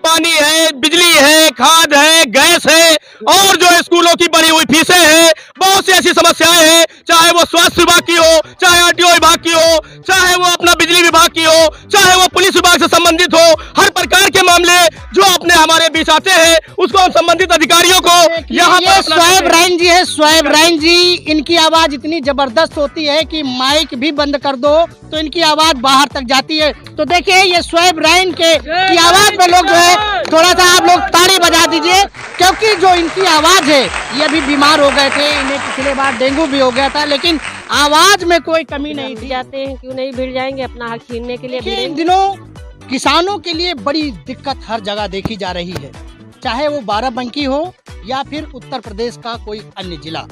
पानी है, बिजली है, खाद है, गैस है और जो स्कूलों की बढ़ी हुई फीसें हैं, बहुत सी ऐसी समस्याएं हैं, चाहे वो स्वास्थ्य विभाग की हो, चाहे आरटीओ विभाग की हो, चाहे वो अपना बिजली विभाग की हो, चाहे वो पुलिस विभाग से संबंधित हो, हर प्रकार के मामले जो अपने हमारे बीच आते हैं उसको हम संबंधित अधिकारियों को यहाँ पर शोएब राइन जी है। शोएब राइन जी, इनकी आवाज इतनी जबरदस्त होती है कि माइक भी बंद कर दो तो इनकी आवाज बाहर तक जाती है। तो देखिए ये शोएब राइन की आवाज में लोग जो है थोड़ा सा आप लोग ताली बजा दीजिए, क्योंकि जो इनकी आवाज है, ये अभी बीमार हो गए थे, इन्हें पिछले बार डेंगू भी हो गया था, लेकिन आवाज में कोई कमी नहीं थी। जाते हैं क्यों नहीं भिड़ जाएंगे, अपना हक छीनने के लिए इन दिनों किसानों के लिए बड़ी दिक्कत हर जगह देखी जा रही है, चाहे वो बाराबंकी हो या फिर उत्तर प्रदेश का कोई अन्य जिला,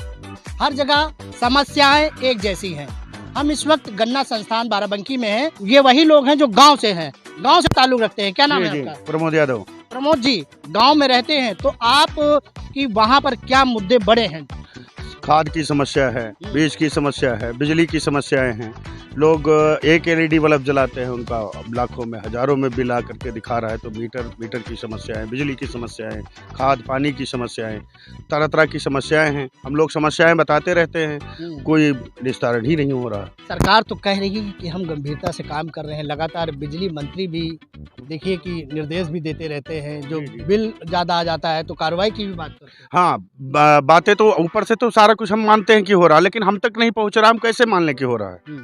हर जगह समस्याएं एक जैसी हैं। हम इस वक्त गन्ना संस्थान बाराबंकी में हैं। ये वही लोग हैं जो गांव से हैं, गांव से ताल्लुक रखते हैं। क्या नाम है आपका? प्रमोद यादव। प्रमोद जी, गांव में रहते हैं, तो आप की वहाँ पर क्या मुद्दे बड़े हैं? खाद की समस्या है, बीज की समस्या है, बिजली की समस्याएं हैं। लोग एक एलईडी बल्ब जलाते हैं, उनका लाखों में हजारों में बिल आ करके दिखा रहा है। तो मीटर की समस्याएं, बिजली की समस्याएं, खाद पानी की समस्याएं, तरह तरह की समस्याएं हैं। हम लोग समस्याएं बताते रहते हैं, कोई निस्तारण ही नहीं हो रहा। सरकार तो कह रही है कि हम गंभीरता से काम कर रहे हैं, लगातार बिजली मंत्री भी देखिए कि निर्देश भी देते रहते हैं, जो बिल ज्यादा आ जाता है तो कार्रवाई की भी बात करते हैं। हाँ, बातें तो ऊपर से तो सारा कुछ हम मानते हैं कि हो रहा है, लेकिन हम तक नहीं पहुंच रहा। हम कैसे मान लें कि हो रहा है?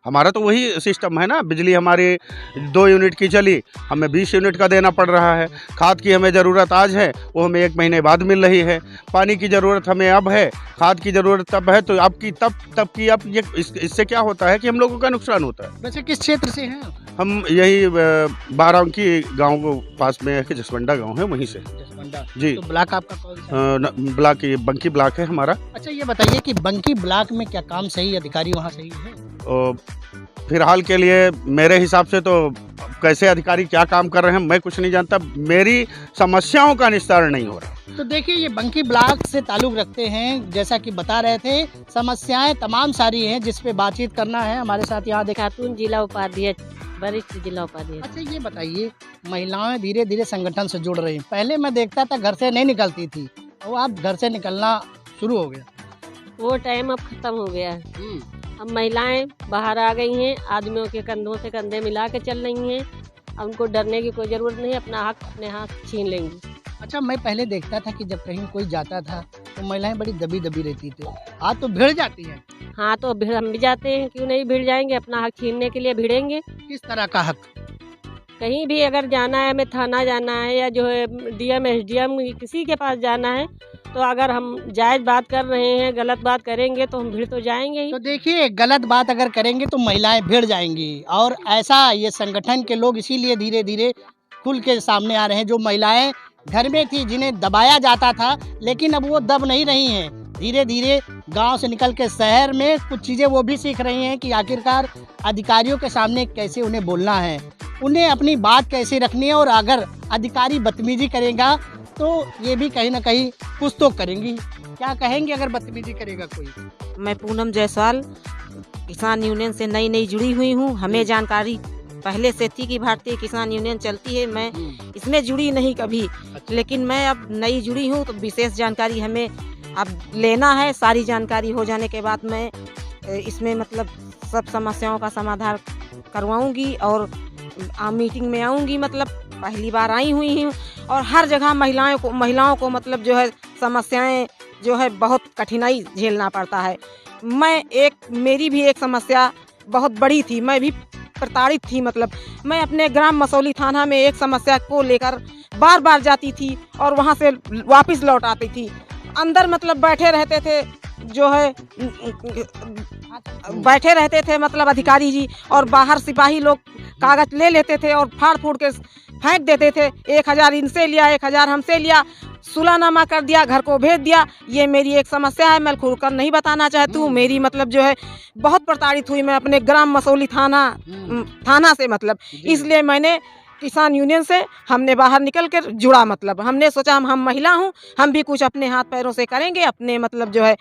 हमारा तो वही सिस्टम है ना, बिजली हमारी 2 यूनिट की चली, हमें 20 यूनिट का देना पड़ रहा है। खाद की हमें ज़रूरत आज है, वो हमें 1 महीने बाद मिल रही है। पानी की ज़रूरत हमें अब है, खाद की ज़रूरत तब है, तो अब की तब की अब ये इससे क्या होता है कि हम लोगों का नुकसान होता है। वैसे किस क्षेत्र से हैं? हम यही बाराबंकी गाँव को पास में है, जसवंडा गाँव है, वहीं से जी। तो ब्लॉक आपका कौन सा? ब्लॉक ये बंकी ब्लॉक है हमारा। अच्छा ये बताइए कि बंकी ब्लॉक में क्या काम सही, अधिकारी वहाँ सही है? फिलहाल के लिए मेरे हिसाब से तो कैसे अधिकारी क्या काम कर रहे हैं मैं कुछ नहीं जानता। मेरी समस्याओं का निस्तारण नहीं हो रहा। तो देखिए ये बंकी ब्लॉक से ताल्लुक रखते हैं, जैसा कि बता रहे थे, समस्याएं तमाम सारी हैं जिस पे बातचीत करना है। हमारे साथ यहाँ देखा खातून जिला उपाध्यक्ष, वरिष्ठ जिला उपाध्यक्ष। अच्छा ये बताइए, महिलाएं धीरे धीरे संगठन से जुड़ रही हैं। पहले मैं देखता था घर से नहीं निकलती थी, और अब घर से निकलना शुरू हो गया। वो टाइम अब खत्म हो गया है। अब महिलाएं बाहर आ गई हैं, आदमियों के कंधों से कंधे मिला के चल रही हैं। अब उनको डरने की कोई ज़रूरत नहीं, अपना हक अपने हाथ छीन लेंगी। अच्छा मैं पहले देखता था कि जब कहीं कोई जाता था तो महिलाएं बड़ी दबी दबी रहती थी, आज तो भिड़ जाती हैं। हाँ तो हम भी जाते हैं, क्यों नहीं भिड़ जाएंगे, अपना हक छीनने के लिए भिड़ेंगे। किस तरह का हक? कहीं भी अगर जाना है, हमें थाना जाना है या जो है डीएम एसडीएम किसी के पास जाना है, तो अगर हम जायज़ बात कर रहे हैं, गलत बात करेंगे तो हम भिड़ तो जाएंगे ही। तो देखिए गलत बात अगर करेंगे तो महिलाएं भिड़ जाएंगी, और ऐसा ये संगठन के लोग इसीलिए धीरे धीरे खुल के सामने आ रहे हैं। जो महिलाएं घर में थी, जिन्हें दबाया जाता था, लेकिन अब वो दब नहीं रही हैं। धीरे धीरे गांव से निकल के शहर में कुछ चीज़ें वो भी सीख रही हैं कि आखिरकार अधिकारियों के सामने कैसे उन्हें बोलना है, उन्हें अपनी बात कैसे रखनी है, और अगर अधिकारी बदतमीजी करेगा तो ये भी कहीं ना कहीं कुछ तो करेंगी। क्या कहेंगे अगर बदतमीजी करेगा कोई? मैं पूनम जायसवाल किसान यूनियन से नई जुड़ी हुई हूँ। हमें जानकारी पहले से थी कि भारतीय किसान यूनियन चलती है, मैं इसमें जुड़ी नहीं कभी, लेकिन मैं अब नई जुड़ी हूँ तो विशेष जानकारी हमें अब लेना है। सारी जानकारी हो जाने के बाद मैं इसमें मतलब सब समस्याओं का समाधान करवाऊंगी और मीटिंग में आऊंगी। मतलब पहली बार आई हुई हूँ और हर जगह महिलाओं को मतलब जो है समस्याएं जो है बहुत कठिनाई झेलना पड़ता है। मेरी भी एक समस्या बहुत बड़ी थी, मैं भी प्रताड़ित थी। मतलब मैं अपने ग्राम मसौली थाना में एक समस्या को लेकर बार बार जाती थी और वहाँ से वापस लौट आती थी। अंदर मतलब बैठे रहते थे जो है मतलब अधिकारी जी, और बाहर सिपाही लोग कागज ले लेते थे और फाड़ फूड़ के फेंक देते थे। 1000 इनसे लिया, 1000 हमसे लिया, सुलहनामा कर दिया, घर को भेज दिया। ये मेरी एक समस्या है, मैं खुलकर नहीं बताना चाहती हूँ। मेरी मतलब जो है बहुत प्रताड़ित हुई मैं अपने ग्राम मसौली थाना से, मतलब इसलिए मैंने किसान यूनियन से हमने बाहर निकल कर जुड़ा, मतलब हमने सोचा हम महिला हूँ, हम भी कुछ अपने हाथ पैरों से करेंगे, अपने मतलब जो है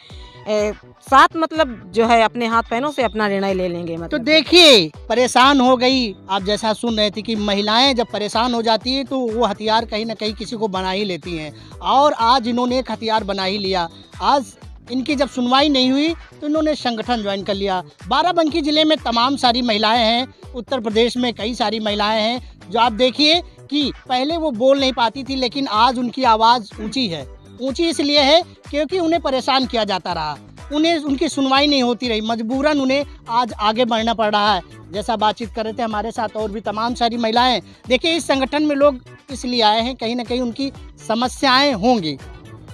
साथ मतलब जो है अपने हाथ पैरों से अपना निर्णय ले लेंगे। तो मतलब देखिए परेशान हो गई, आप जैसा सुन रहे थे कि महिलाएं जब परेशान हो जाती है तो वो हथियार कहीं ना कहीं किसी को बना ही लेती हैं, और आज इन्होंने एक हथियार बना ही लिया। आज इनकी जब सुनवाई नहीं हुई तो इन्होंने संगठन ज्वाइन कर लिया। बाराबंकी ज़िले में तमाम सारी महिलाएं हैं, उत्तर प्रदेश में कई सारी महिलाएं हैं जो आप देखिए कि पहले वो बोल नहीं पाती थी, लेकिन आज उनकी आवाज़ ऊंची है। ऊंची इसलिए है क्योंकि उन्हें परेशान किया जाता रहा, उन्हें उनकी सुनवाई नहीं होती रही, मजबूरन उन्हें आज आगे बढ़ना पड़ रहा है। जैसा बातचीत कर रहे थे हमारे साथ और भी तमाम सारी महिलाएं। देखिए इस संगठन में लोग इसलिए आए हैं, कहीं ना कहीं उनकी समस्याएं होंगी,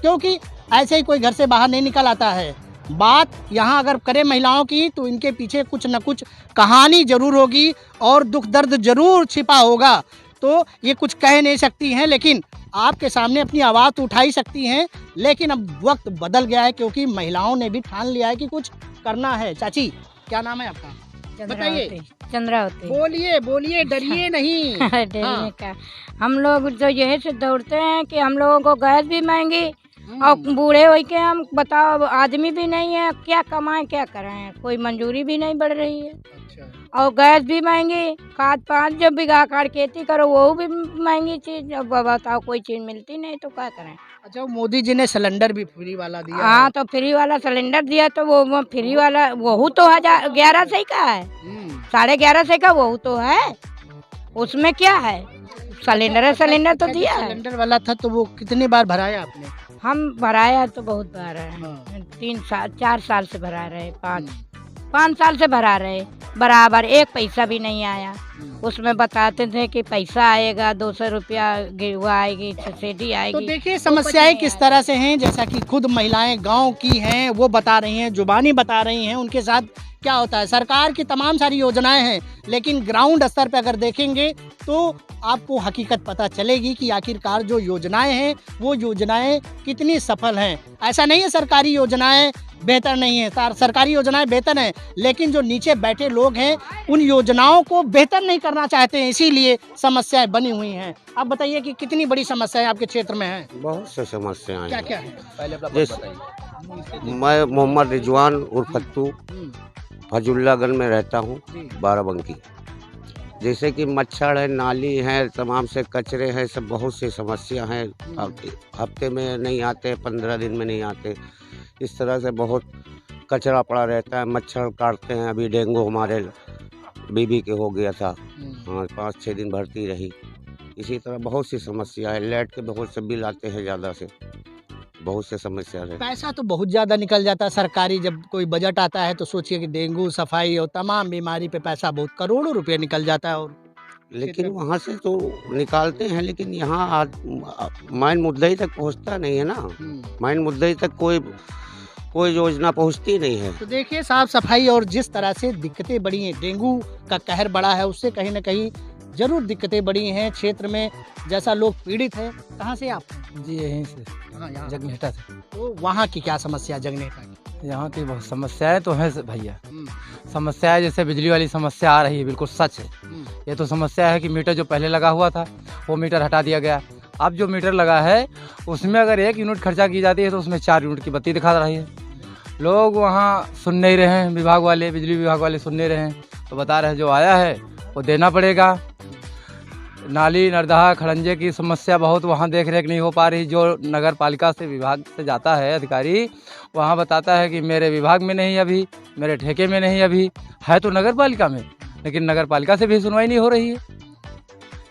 क्योंकि ऐसे ही कोई घर से बाहर नहीं निकल आता है। बात यहाँ अगर करें महिलाओं की तो इनके पीछे कुछ न कुछ कहानी जरूर होगी और दुख दर्द जरूर छिपा होगा। तो ये कुछ कह नहीं सकती हैं, लेकिन आपके सामने अपनी आवाज़ तो उठा ही सकती हैं। लेकिन अब वक्त बदल गया है, क्योंकि महिलाओं ने भी ठान लिया है कि कुछ करना है। चाची क्या नाम है आपका, बताइए। चंद्रावती। बोलिए बोलिए, डरिए नहीं। डरिए हाँ। का हम लोग जो यही से दौड़ते हैं कि हम लोगों को गैस भी महंगी और बूढ़े हो के हम बताओ आदमी भी नहीं है, क्या कमाएं क्या करें, कोई मंजूरी भी नहीं बढ़ रही है। और गैस भी महंगी, खाद पान जब बिगा कर खेती करो वो भी महंगी चीज, अब बताओ कोई चीज मिलती नहीं तो क्या करें। अच्छा, मोदी जी ने सिलेंडर भी फ्री वाला दिया हाँ है। तो फ्री वाला सिलेंडर दिया तो वो फ्री वाला वही तो 1100 का है, 1150 का वही तो है, उसमें क्या है, सिलेंडर तो दिया है। सिलेंडर वाला था तो वो कितनी बार भराया आपने? हम भराया तो बहुत बार है, 4 साल से भरा रहे, 5 साल से भरा रहे, बराबर एक पैसा भी नहीं आया। उसमें बताते थे कि पैसा आएगा 200 रुपया वो आएगी, सब्सिडी आएगी। तो देखिए समस्याएं किस तरह से हैं, जैसा कि खुद महिलाएं गांव की हैं वो बता रही हैं, जुबानी बता रही हैं उनके साथ क्या होता है। सरकार की तमाम सारी योजनाएं हैं, लेकिन ग्राउंड स्तर पर अगर देखेंगे तो आपको हकीकत पता चलेगी कि आखिरकार जो योजनाएं हैं वो योजनाएं कितनी सफल हैं। ऐसा नहीं है सरकारी योजनाएं बेहतर नहीं है, सरकारी योजनाएं बेहतर हैं, लेकिन जो नीचे बैठे लोग हैं उन योजनाओं को बेहतर नहीं करना चाहते हैं, इसीलिए समस्याएं बनी हुई हैं। आप बताइए कि कितनी बड़ी समस्याएं आपके क्षेत्र में हैं? बहुत से समस्याएं क्या हैं। क्या है? मैं मोहम्मद रिजवान उर्फ फत्तू फजुल्लागंज में रहता हूँ, बाराबंकी। जैसे कि मच्छर है, नाली है, तमाम से कचरे हैं, सब बहुत सी समस्या हैं। हफ्ते में नहीं आते, 15 दिन में नहीं आते, इस तरह से बहुत कचरा पड़ा रहता है, मच्छर काटते हैं। अभी डेंगू हमारे बीबी के हो गया था, हाँ 5-6 दिन भर्ती रही। इसी तरह बहुत सी समस्या है, लाइट के बहुत से बिल आते हैं ज़्यादा से, बहुत से समस्या है। पैसा तो बहुत ज़्यादा निकल जाता है सरकारी, जब कोई बजट आता है तो सोचिए कि डेंगू, सफाई और तमाम बीमारी पे पैसा बहुत करोड़ों रुपए निकल जाता है। और लेकिन वहाँ से तो निकालते हैं, लेकिन यहाँ मेन मुद्दे तक पहुँचता नहीं है ना, मेन मुद्दे तक कोई योजना पहुँचती नहीं है। तो देखिए साफ सफाई और जिस तरह से दिक्कतें बढ़ी हैं, डेंगू का कहर बढ़ा है, उससे कहीं ना कहीं जरूर दिक्कतें बढ़ी हैं क्षेत्र में, जैसा लोग पीड़ित है। कहाँ से आप? जी यहीं से, यहाँ जगनेटा से। तो वहाँ की क्या समस्या जगनेटा की? यहाँ की बहुत समस्याएं तो हैं भैया। समस्याएं जैसे बिजली वाली समस्या आ रही है, बिल्कुल सच है। ये तो समस्या है कि मीटर जो पहले लगा हुआ था वो मीटर हटा दिया गया। अब जो मीटर लगा है उसमें अगर 1 यूनिट खर्चा की जाती है तो उसमें 4 यूनिट की बत्ती दिखा रही है। लोग वहाँ सुन नहीं रहे हैं, विभाग वाले, बिजली विभाग वाले सुन नहीं रहे हैं, तो बता रहे हैं जो आया है वो देना पड़ेगा। नाली नर्दहा खड़ंजे की समस्या बहुत वहाँ देख रेख नहीं हो पा रही। जो नगर पालिका से विभाग से जाता है अधिकारी, वहाँ बताता है कि मेरे विभाग में नहीं, अभी मेरे ठेके में नहीं, अभी है तो नगर पालिका में, लेकिन नगर पालिका से भी सुनवाई नहीं हो रही है।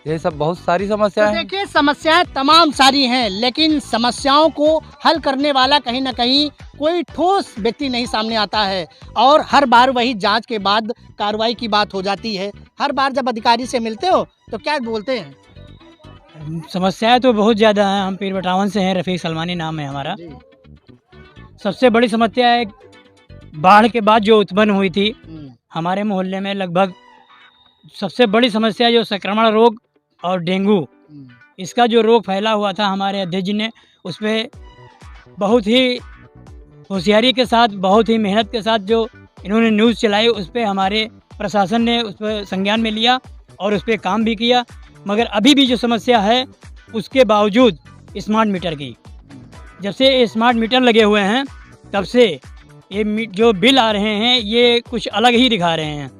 ये सब बहुत सारी समस्याएं तो हैं। देखिए समस्याएं तमाम सारी हैं, लेकिन समस्याओं को हल करने वाला कहीं ना कहीं कोई ठोस व्यक्ति नहीं सामने आता है, और हर बार वही जांच के बाद कार्रवाई की बात हो जाती है। हर बार जब अधिकारी से मिलते हो तो क्या बोलते हैं? समस्याएं तो बहुत ज़्यादा हैं। हम पीर बटावन से हैं, रफ़ीक सलमानी नाम है हमारा। सबसे बड़ी समस्या है बाढ़ के बाद जो उत्पन्न हुई थी हमारे मोहल्ले में, लगभग सबसे बड़ी समस्या जो संक्रमण रोग और डेंगू, इसका जो रोग फैला हुआ था, हमारे अध्यक्ष जी ने उस पर बहुत ही होशियारी के साथ, बहुत ही मेहनत के साथ जो इन्होंने न्यूज़ चलाई, उस पर हमारे प्रशासन ने उस पर संज्ञान में लिया और उस पर काम भी किया। मगर अभी भी जो समस्या है उसके बावजूद स्मार्ट मीटर की, जब से ये स्मार्ट मीटर लगे हुए हैं तब से ये जो बिल आ रहे हैं ये कुछ अलग ही दिखा रहे हैं।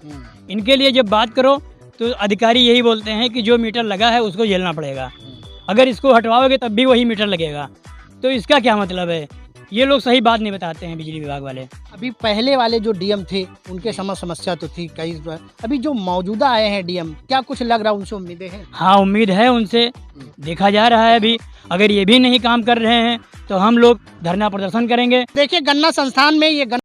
इनके लिए जब बात करो तो अधिकारी यही बोलते हैं कि जो मीटर लगा है उसको झेलना पड़ेगा, अगर इसको हटवाओगे तब भी वही मीटर लगेगा। तो इसका क्या मतलब है? ये लोग सही बात नहीं बताते हैं बिजली विभाग वाले। अभी पहले वाले जो डीएम थे उनके समस्या तो थी कई बार, अभी जो मौजूदा आए हैं डीएम, क्या कुछ लग रहा है उनसे उम्मीदें हैं? हाँ, उम्मीद है उनसे, देखा जा रहा है अभी। अगर ये भी नहीं काम कर रहे हैं तो हम लोग धरना प्रदर्शन करेंगे। देखिए गन्ना संस्थान में ये